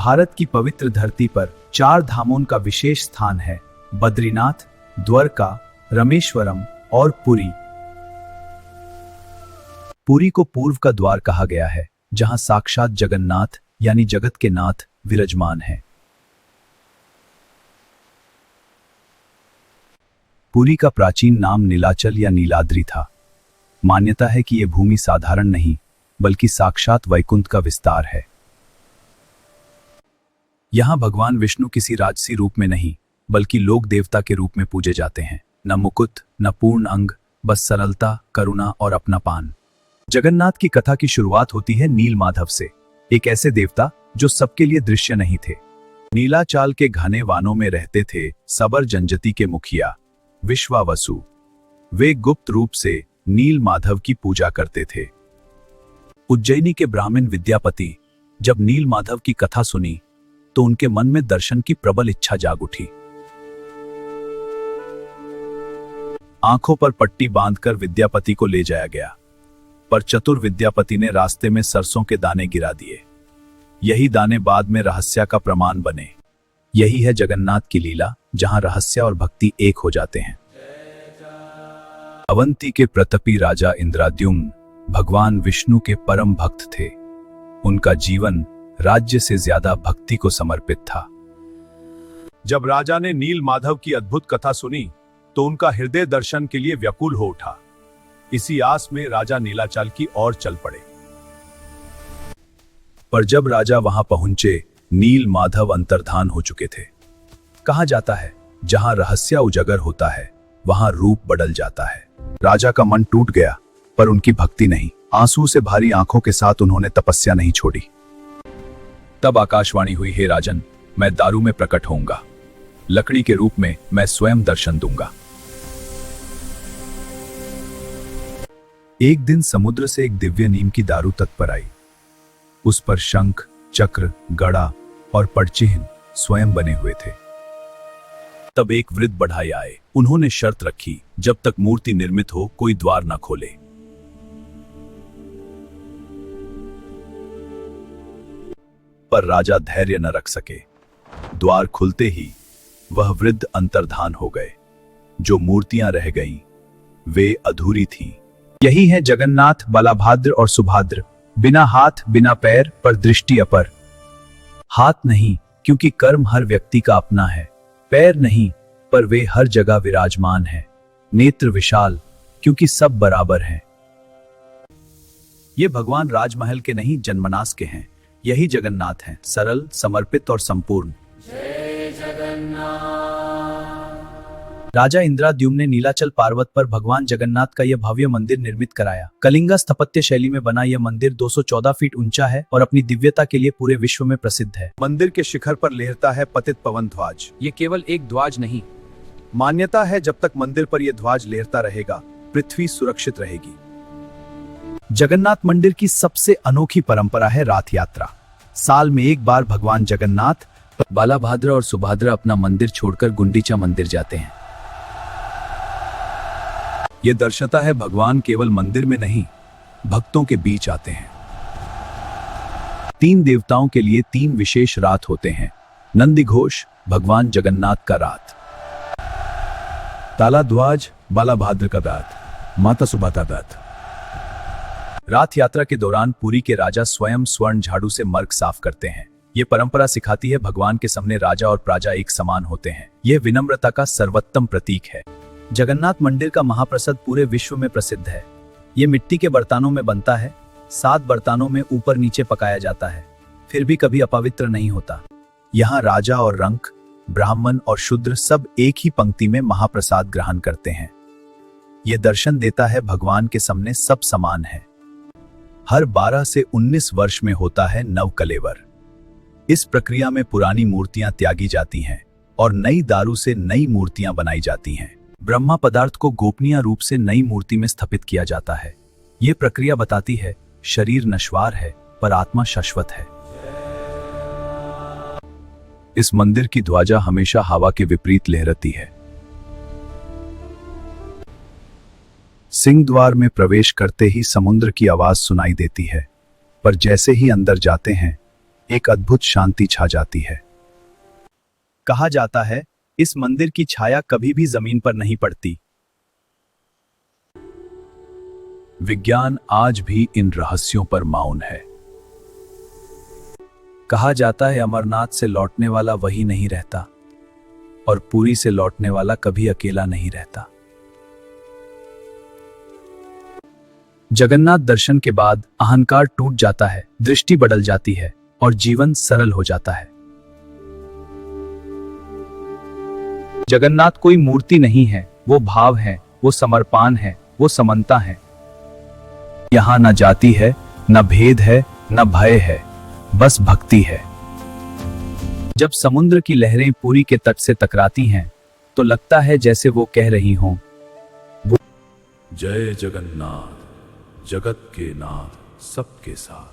भारत की पवित्र धरती पर 4 धामों का विशेष स्थान है: बद्रीनाथ, द्वारका, रामेश्वरम और पुरी। पुरी को पूर्व का द्वार कहा गया है, जहां साक्षात जगन्नाथ यानी जगत के नाथ विराजमान है। पुरी का प्राचीन नाम नीलाचल या नीलाद्रि था। मान्यता है कि यह भूमि साधारण नहीं बल्कि साक्षात वैकुंठ का विस्तार है। यहां भगवान विष्णु किसी राजसी रूप में नहीं बल्कि लोक देवता के रूप में पूजे जाते हैं। न मुकुट, न पूर्ण अंग, बस सरलता, करुणा और अपनापन। जगन्नाथ की कथा की शुरुआत होती है नील माधव से, एक ऐसे देवता जो सबके लिए दृश्य नहीं थे। नीलाचाल के घने वानों में रहते थे सबर जनजाति के मुखिया विश्वावसु। वे गुप्त रूप से नील माधव की पूजा करते थे। उज्जैनी के ब्राह्मण विद्यापति जब नील माधव की कथा सुनी तो उनके मन में दर्शन की प्रबल इच्छा जाग उठी। आंखों पर पट्टी बांधकर विद्यापति को ले जाया गया, पर चतुर विद्यापति ने रास्ते में सरसों के दाने गिरा दिए। यही दाने बाद में रहस्य का प्रमाण बने। यही है जगन्नाथ की लीला, जहां रहस्य और भक्ति एक हो जाते हैं। अवंती के प्रतापी राजा इंद्रद्युम्न भगवान विष्णु के परम भक्त थे। उनका जीवन राज्य से ज्यादा भक्ति को समर्पित था। जब राजा ने नील माधव की अद्भुत कथा सुनी तो उनका हृदय दर्शन के लिए व्याकुल हो उठा। इसी आस में राजा नीलाचल की ओर चल पड़े। पर जब राजा वहां पहुंचे, नील माधव अंतर्धान हो चुके थे। कहा जाता है जहां रहस्य उजागर होता है वहां रूप बदल जाता है। राजा का मन टूट गया, पर उनकी भक्ति नहीं। आंसू से भारी आंखों के साथ उन्होंने तपस्या नहीं छोड़ी। तब आकाशवाणी हुई, हे राजन, मैं दारू में प्रकट होऊंगा। लकड़ी के रूप में मैं स्वयं दर्शन दूंगा। एक दिन समुद्र से एक दिव्य नीम की दारू तट पर आई। उस पर शंख, चक्र, गड़ा और पड़चिह्न स्वयं बने हुए थे। तब एक वृद्ध बढ़ाई आए। उन्होंने शर्त रखी, जब तक मूर्ति निर्मित हो कोई द्वार न खोले। पर राजा धैर्य न रख सके। द्वार खुलते ही वह वृद्ध अंतर्धान हो गए। जो मूर्तियां रह गईं, वे अधूरी थीं। यही है जगन्नाथ, बलभद्र और सुभद्र। बिना हाथ, बिना पैर, पर दृष्टि अपर। हाथ नहीं, क्योंकि कर्म हर व्यक्ति का अपना है। पैर नहीं, पर वे हर जगह विराजमान है। नेत्र विशाल, क्योंकि सब बराबर हैं। ये भगवान राजमहल के नहीं, जन्मनास के हैं। यही जगन्नाथ हैं, सरल, समर्पित और संपूर्ण। जय जगन्नाथ। राजा इंद्रद्युम्न ने नीलाचल पर्वत पर भगवान जगन्नाथ का यह भव्य मंदिर निर्मित कराया। कलिंगा स्थापत्य शैली में बना यह मंदिर 214 फीट ऊंचा है और अपनी दिव्यता के लिए पूरे विश्व में प्रसिद्ध है। मंदिर के शिखर पर लहरता है पतित पवन ध्वज। ये केवल एक ध्वज नहीं, मान्यता है जब तक मंदिर पर यह ध्वज लहरता रहेगा, पृथ्वी सुरक्षित रहेगी। जगन्नाथ मंदिर की सबसे अनोखी परंपरा है राथ यात्रा। साल में एक बार भगवान जगन्नाथ, बलभद्र और सुभद्रा अपना मंदिर छोड़कर गुंडीचा मंदिर जाते हैं। यह दर्शाता है भगवान केवल मंदिर में नहीं, भक्तों के बीच आते हैं। 3 देवताओं के लिए 3 विशेष रात होते हैं। नंदी घोष भगवान जगन्नाथ का रात, ताला ध्वज बलभद्र का रात, माता सुभद्रा रात। राथ यात्रा के दौरान पुरी के राजा स्वयं स्वर्ण झाड़ू से मर्ग साफ करते हैं। यह परंपरा सिखाती है भगवान के सामने राजा और प्रजा एक समान होते हैं। यह विनम्रता का सर्वोत्तम प्रतीक है। जगन्नाथ मंदिर का महाप्रसाद पूरे विश्व में प्रसिद्ध है। यह मिट्टी के बर्तनों में बनता है। 7 बर्तनों में ऊपर नीचे पकाया जाता है, फिर भी कभी अपवित्र नहीं होता। यहाँ राजा और रंक, ब्राह्मण और शूद्र सब एक ही पंक्ति में महाप्रसाद ग्रहण करते हैं। यह दर्शन देता है भगवान के सामने सब समान है। हर 12 से 19 वर्ष में होता है नवकलेवर। इस प्रक्रिया में पुरानी मूर्तियां त्यागी जाती हैं और नई दारू से नई मूर्तियां बनाई जाती हैं। ब्रह्मा पदार्थ को गोपनीय रूप से नई मूर्ति में स्थापित किया जाता है। यह प्रक्रिया बताती है शरीर नश्वर है पर आत्मा शाश्वत है। इस मंदिर की ध्वजा हमेशा हवा के विपरीत लहरती है। सिंह द्वार में प्रवेश करते ही समुद्र की आवाज सुनाई देती है, पर जैसे ही अंदर जाते हैं एक अद्भुत शांति छा जाती है। कहा जाता है इस मंदिर की छाया कभी भी जमीन पर नहीं पड़ती। विज्ञान आज भी इन रहस्यों पर मौन है। कहा जाता है अमरनाथ से लौटने वाला वही नहीं रहता और पुरी से लौटने वाला कभी अकेला नहीं रहता। जगन्नाथ दर्शन के बाद अहंकार टूट जाता है, दृष्टि बदल जाती है और जीवन सरल हो जाता है। जगन्नाथ कोई मूर्ति नहीं है, वो भाव है, वो समर्पण है, वो समन्ता है। यहां न जाति है, न भेद है, न भय है, बस भक्ति है। जब समुद्र की लहरें पुरी के तट से टकराती हैं, तो लगता है जैसे वो कह रही हों, जय जगन्नाथ, जगत के नाथ सबके साथ।